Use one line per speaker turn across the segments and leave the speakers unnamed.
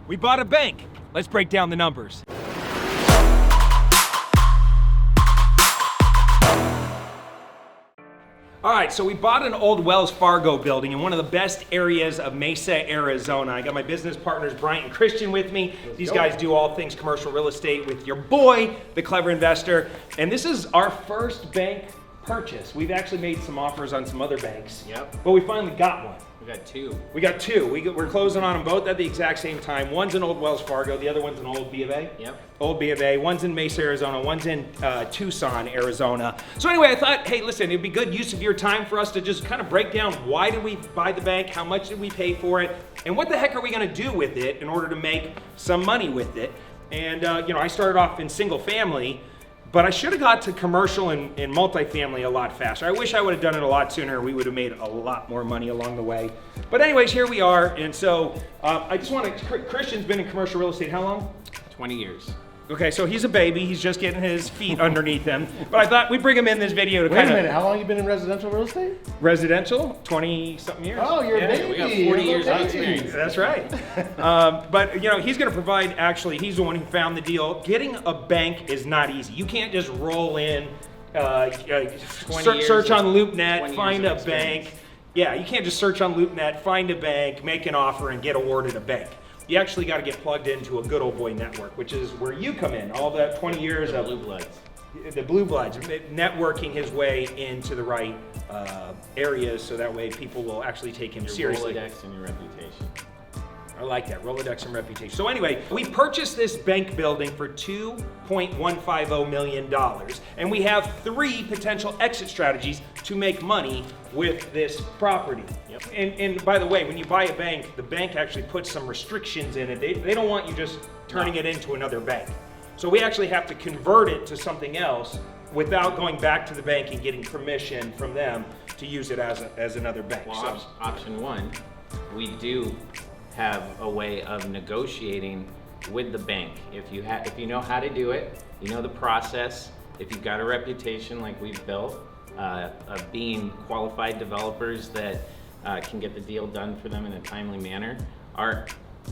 We bought a bank. Let's break down the numbers. All right, so we bought an old Wells Fargo building in one of the best areas of Mesa, Arizona. I got my business partners, Bryant and Christian, with me. These guys do all things commercial real estate with your boy, the Clever Investor. And this is our first bank purchase. We've actually made some offers on some other banks.
Yep.
But we finally got one.
We got two.
We're closing on them both at the exact same time. One's an old Wells Fargo, the other one's an old B of A.
Yep.
Old B of A. One's in Mesa, Arizona. One's in Tucson, Arizona. So anyway, I thought, hey, listen, it'd be good use of your time for us to just kind of break down why did we buy the bank, how much did we pay for it, and what the heck are we going to do with it in order to make some money with it. And I started off in single family, but I should have got to commercial and multifamily a lot faster. I wish I would have done it a lot sooner. We would have made a lot more money along the way. But anyways, here we are. And so I just want to, Christian's been in commercial real estate how long?
20 years.
Okay, so he's a baby. He's just getting his feet underneath him. But I thought we'd bring him in this video to
Wait a minute, how long you been in residential real estate?
Residential, 20-something years.
Oh, you're a baby.
We got 40 years of experience.
That's right. But he's going to provide. Actually, he's the one who found the deal. Getting a bank is not easy. You can't just roll in, search on LoopNet, find a bank. Yeah, you can't just search on LoopNet, find a bank, make an offer, and get awarded a bank. You actually got to get plugged into a good old boy network, which is where you come in. All that 20 years of
Blue Bloods.
The Blue Bloods, networking his way into the right areas, so that way people will actually take him seriously.
Your Rolodex and your reputation.
I like that, Rolodex and reputation. So anyway, we purchased this bank building for $2.150 million, and we have 3 potential exit strategies to make money with this property.
Yep.
And by the way, when you buy a bank, the bank actually puts some restrictions in it. They don't want you just turning it into another bank. So we actually have to convert it to something else without going back to the bank and getting permission from them to use it as another bank.
Well, option one, we do have a way of negotiating with the bank. If you know how to do it, you know the process, if you've got a reputation like we've built of being qualified developers that can get the deal done for them in a timely manner, our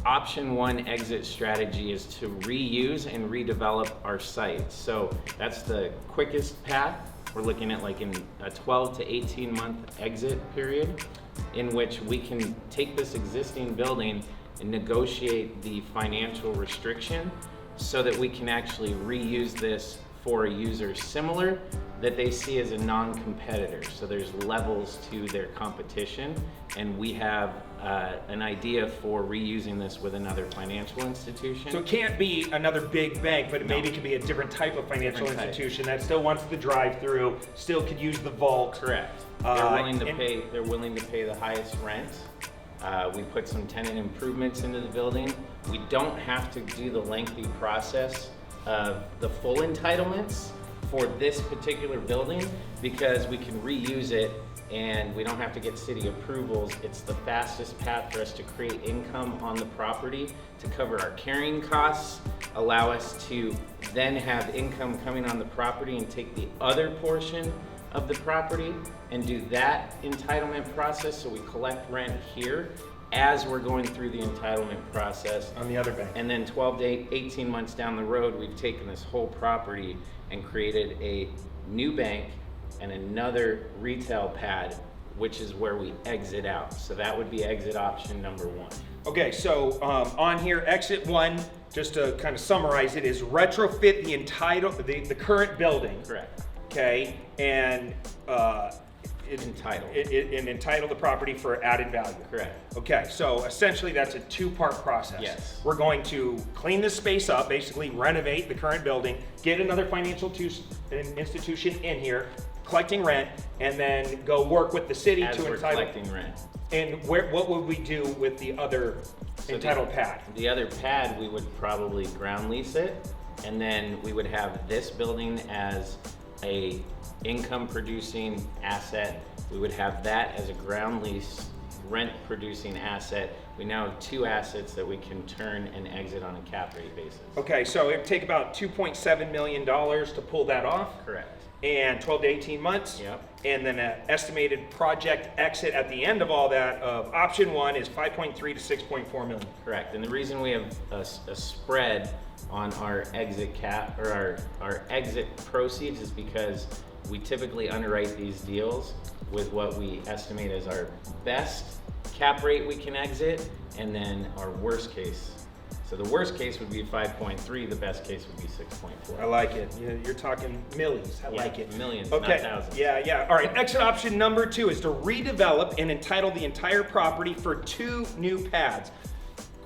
option one exit strategy is to reuse and redevelop our site. So that's the quickest path. We're looking at like in a 12 to 18 month exit period in which we can take this existing building and negotiate the financial restriction so that we can actually reuse this for a user similar that they see as a non-competitor. So there's levels to their competition, and we have an idea for reusing this with another financial institution.
So it can't be another big bank, but maybe it could be a different type of financial institution that still wants the drive-through, still could use the vault.
Correct. They're willing to pay the highest rent. We put some tenant improvements into the building. We don't have to do the lengthy process of the full entitlements for this particular building because we can reuse it and we don't have to get city approvals. It's the fastest path for us to create income on the property to cover our carrying costs, allow us to then have income coming on the property and take the other portion of the property and do that entitlement process so we collect rent here as we're going through the entitlement process.
On the other bank.
And then 12 to 18 months down the road, we've taken this whole property and created a new bank and another retail pad, which is where we exit out. So that would be exit option number one.
Okay, so on here, exit one, just to kind of summarize it, is retrofit the current building.
Correct.
Okay, and entitle the property for added value.
Correct.
Okay, so essentially that's a 2-part process.
Yes.
We're going to clean this space up, basically renovate the current building, get another financial institution in here, collecting rent, and then go work with the city
as
to
we're
entitle.
collecting rent.
And what would we do with the other entitled pad?
The other pad, we would probably ground lease it, and then we would have this building as a income producing asset. We would have that as a ground lease rent producing asset. We now have 2 assets that we can turn and exit on a cap rate basis.
Okay, so it would take about $2.7 million to pull that off.
Correct.
and 12 to 18 months.
Yep.
And then an estimated project exit at the end of all that of option 1 is 5.3 to 6.4 million.
Correct, and the reason we have a spread on our exit cap, or our exit proceeds, is because we typically underwrite these deals with what we estimate as our best cap rate we can exit, and then our worst case. So the worst case would be 5.3, the best case would be 6.4.
I like it. You're talking millions. I like it.
Millions,
Okay.
not thousands.
Yeah. All right. Exit option number 2 is to redevelop and entitle the entire property for 2 new pads.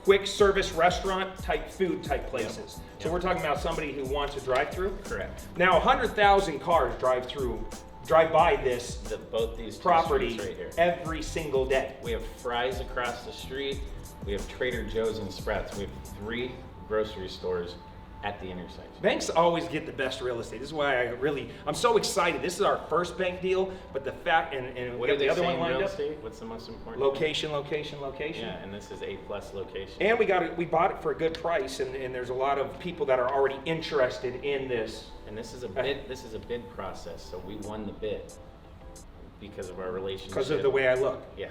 Quick service restaurant type food type places. So
Yep.
we're talking about somebody who wants a drive-through.
Correct.
Now 100,000 cars drive by this
Both these two
property
streets right here.
every single day.
We have Fry's across the street. We have Trader Joe's and Sprouts. We have 3 grocery stores at the intersection.
Banks always get the best real estate. This is why I'm so excited. This is our first bank deal, but the fact, and
What
we
are
have
they
the other
saying
one
in
lined
real
up.
estate? What's the most important?
Location.
Yeah, and this is A+ location.
And we bought it for a good price, and there's a lot of people that are already interested in this.
And this is a bid process, so we won the bid because of our relationship.
Because of the way I look.
Yeah.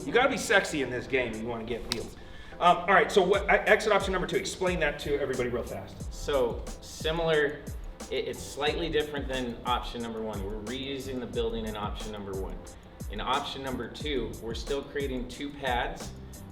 You got to be sexy in this game if you want to get deals. All right, so exit option number 2, explain that to everybody real fast.
So similar, it's slightly different than option number 1. We're reusing the building in option number 1. In option number 2, we're still creating 2 pads,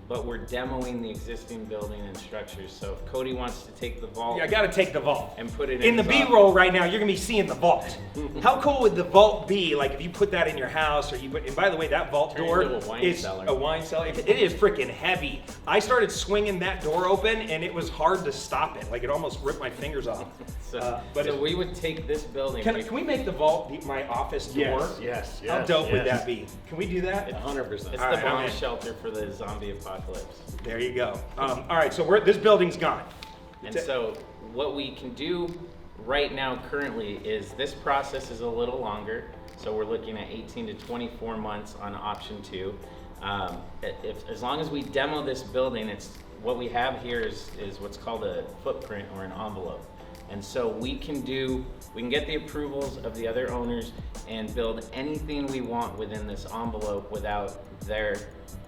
but we're demoing the existing building and structures. So if Cody wants to take the vault
Yeah, I got to take the vault.
and put it
In the
his office-
B-roll right now, you're gonna be seeing the vault. How cool would the vault be? Like if you put that in your house, or and by the way, that vault
Turn
door
into a wine
is
cellar.
a wine cellar. It is freaking heavy. I started swinging that door open, and it was hard to stop it. Like it almost ripped my fingers off.
So we would take this building.
Can we make the vault be my office door?
Yes.
How dope would that be? Can we do that?
100%.
It's
All
the
right, I'm
bomb
in.
shelter for the zombie apocalypse.
There you go. All right, so this building's gone.
And so what we can do right now currently is this process is a little longer. So we're looking at 18 to 24 months on option 2. As long as we demo this building, what we have here is what's called a footprint or an envelope. And so we can get the approvals of the other owners and build anything we want within this envelope without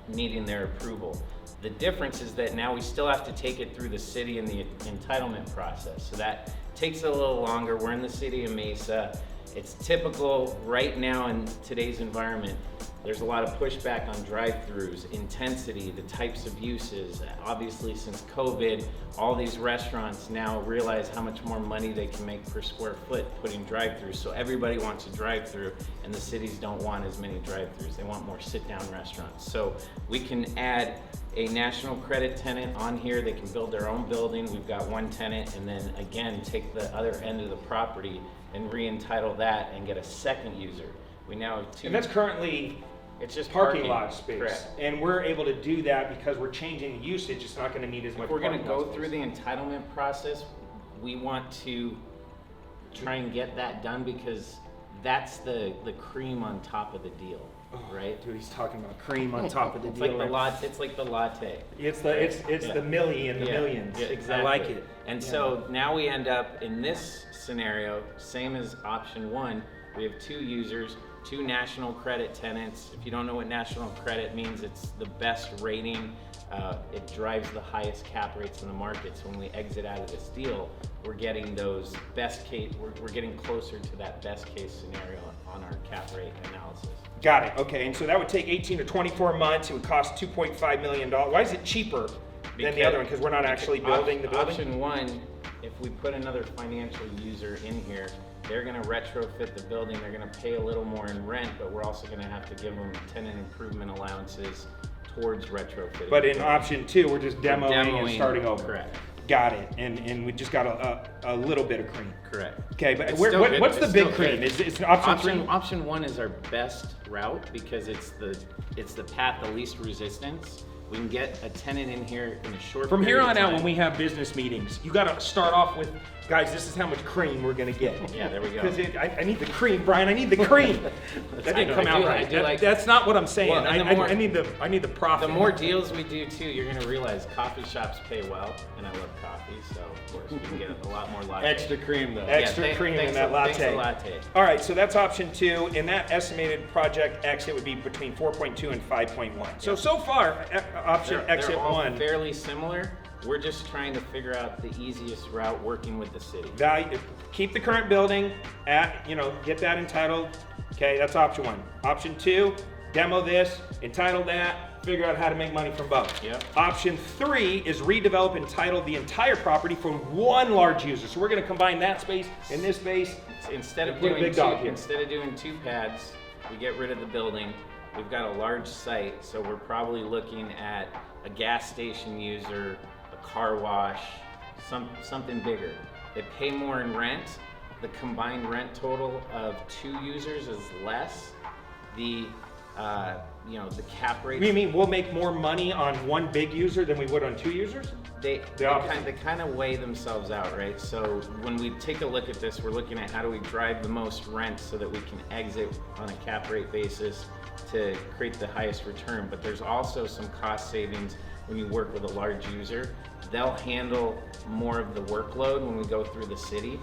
needing their approval. The difference is that now we still have to take it through the city and the entitlement process. So that takes a little longer. We're in the city of Mesa. It's typical right now in today's environment. There's a lot of pushback on drive-throughs, intensity, the types of uses. Obviously, since COVID, all these restaurants now realize how much more money they can make per square foot putting drive-throughs. So everybody wants a drive-through, and the cities don't want as many drive-throughs. They want more sit-down restaurants. So we can add a national credit tenant on here. They can build their own building. We've got 1 tenant, and then again, take the other end of the property and re-entitle that and get a second user. We now have 2.
And that's currently
It's just
parking lot space.
Correct.
And we're able to do that because we're changing the usage. It's not going to need as much.
If we're going to
parking lot
go
space.
through the entitlement process, we want to try and get that done because that's the cream on top of the deal, right?
Dude, he's talking about cream on top of the
It's
deal.
like the latte. It's like the latte.
It's the milli and the millions.
Yeah, exactly.
I like it.
And
Yeah.
so now we end up in this scenario, same as option 1. We have 2 users, 2 national credit tenants. If you don't know what national credit means, it's the best rating. It drives the highest cap rates in the market. So when we exit out of this deal, we're getting those best case. We're getting closer to that best case scenario on our cap rate analysis.
Got it. Okay, and so that would take 18 to 24 months. It would cost $2.5 million. Why is it cheaper than the other one? Because we're not actually building the building?
Option 1, if we put another financial user in here, they're going to retrofit the building. They're going to pay a little more in rent, but we're also going to have to give them tenant improvement allowances towards retrofitting.
But in option 2, we're just demoing and starting over.
Correct.
Got it. And we just got a little bit of cream.
Correct.
Okay, but
It's still good.
what's the
It's
big
still
cream?
good.
Is option 3?
Option 1 is our best route because it's the path of least resistance. We can get a tenant in here in a short
From here
period
on
of
out,
time.
when we have business meetings, you got to start off with, guys, this is how much cream we're gonna get.
Yeah, there we go.
Because I need the cream, Brian. I need the cream. That didn't come out right. That's not what I'm saying.
Well, and the more-
I need the profit.
The more deals we do too, you're gonna realize coffee shops pay well, and I love coffee, so of course we can get a lot more latte.
Extra cream though.
Extra cream in that latte.
Thanks a latte.
All right, so that's option 2, and that estimated project exit would be between 4.2 and 5.1. So far, option exit
They're all
1.
fairly similar. We're just trying to figure out the easiest route working with the city.
Value, keep the current building get that entitled. Okay, that's option 1. Option 2, demo this, entitle that, figure out how to make money from both.
Yep.
Option 3 is redevelop, entitle the entire property from one large user. So we're gonna combine that space and this space.
Instead of
Put a
doing
big dog here.
instead of doing 2 pads, we get rid of the building. We've got a large site, so we're probably looking at a gas station user, a car wash, something bigger. They pay more in rent. The combined rent total of 2 users is less. The the cap rate.
You mean we'll make more money on one big user than we would on 2 users?
They
opposite.
kind of weigh themselves out, right? So when we take a look at this, we're looking at how do we drive the most rent so that we can exit on a cap rate basis to create the highest return. But there's also some cost savings when you work with a large user. They'll handle more of the workload when we go through the city.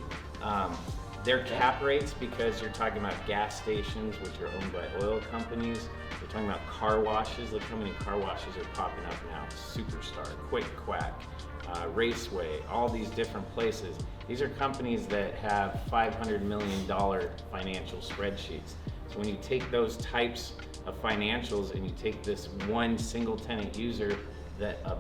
Their cap rates, because you're talking about gas stations, which are owned by oil companies. You're talking about car washes. Look how many car washes are popping up now. Superstar, Quick Quack, Raceway, all these different places. These are companies that have $500 million financial spreadsheets. So when you take those types of financials and you take this one single tenant user that a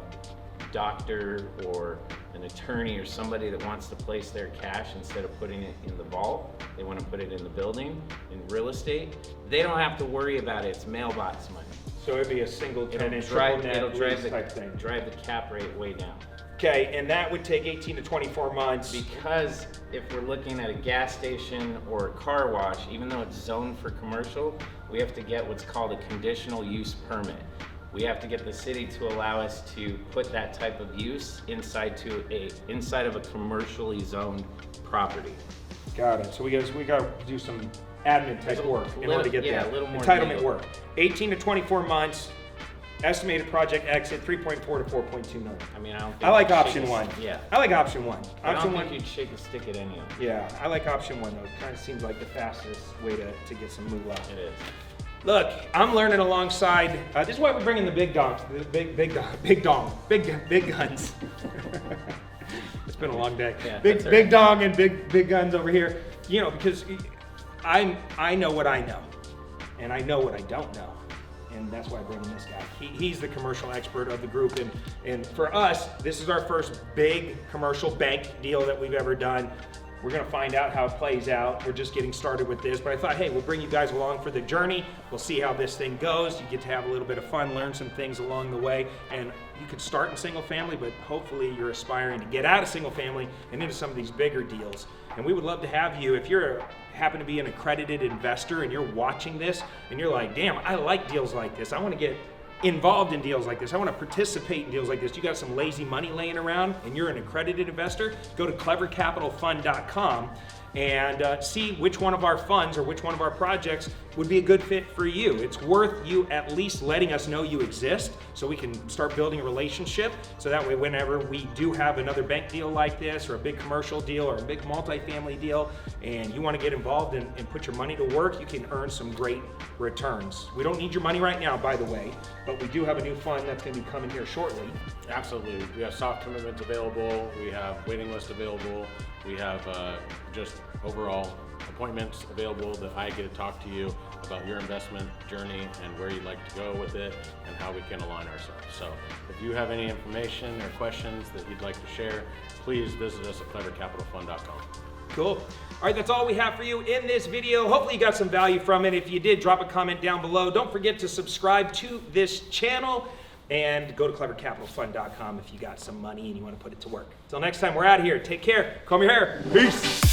doctor or an attorney or somebody that wants to place their cash, instead of putting it in the vault, they want to put it in the building, in real estate, they don't have to worry about it. It's mailbox money.
So it'd be a single tenant,
It'll drive
type thing.
the cap rate way down.
Okay, and that would take 18 to 24 months.
Because if we're looking at a gas station or a car wash, even though it's zoned for commercial, we have to get what's called a conditional use permit. We have to get the city to allow us to put that type of use inside of a commercially zoned property.
Got it. So we got to do some admin type work in order to get that.
A little more
entitlement
legal
work. 18 to 24 months. Estimated project exit 3.4 to 4.2 million.
I mean, I don't think
I like
you'd
option
shake a-
1.
Yeah.
I like option 1.
I
Option
don't
1.
think you'd shake a stick at any of them.
Yeah, I like option 1 though. It kind of seems like the fastest way to get some moolah.
It is.
Look, I'm learning alongside. This is why we bring in the big guns. It's been a long day.
Yeah,
big
that's all
big
right.
dong and big guns over here. Because I know what I know, and I know what I don't know, and that's why I bring in this guy. He's the commercial expert of the group, and for us, this is our first big commercial bank deal that we've ever done. We're gonna find out how it plays out. We're just getting started with this, but I thought, hey, we'll bring you guys along for the journey. We'll see how this thing goes. You get to have a little bit of fun, learn some things along the way, and you could start in single family, but hopefully you're aspiring to get out of single family and into some of these bigger deals. And we would love to have you, if you're happen to be an accredited investor and you're watching this and you're like, damn, I like deals like this. I wanna get involved in deals like this. I want to participate in deals like this. You got some lazy money laying around and you're an accredited investor, go to clevercapitalfund.com and see which one of our funds or which one of our projects would be a good fit for you. It's worth you at least letting us know you exist so we can start building a relationship, so that way whenever we do have another bank deal like this or a big commercial deal or a big multifamily deal and you want to get involved and put your money to work, you can earn some great returns. We don't need your money right now, by the way, but we do have a new fund that's going to be coming here shortly.
Absolutely. We have soft commitments available. We have waiting list available. We have just overall appointments available that I get to talk to you about your investment journey and where you'd like to go with it and how we can align ourselves. So if you have any information or questions that you'd like to share, please visit us at clevercapitalfund.com.
Cool. All right, that's all we have for you in this video. Hopefully you got some value from it. If you did, drop a comment down below. Don't forget to subscribe to this channel and go to clevercapitalfund.com if you got some money and you want to put it to work. Until next time, we're out of here. Take care. Comb your hair. Peace.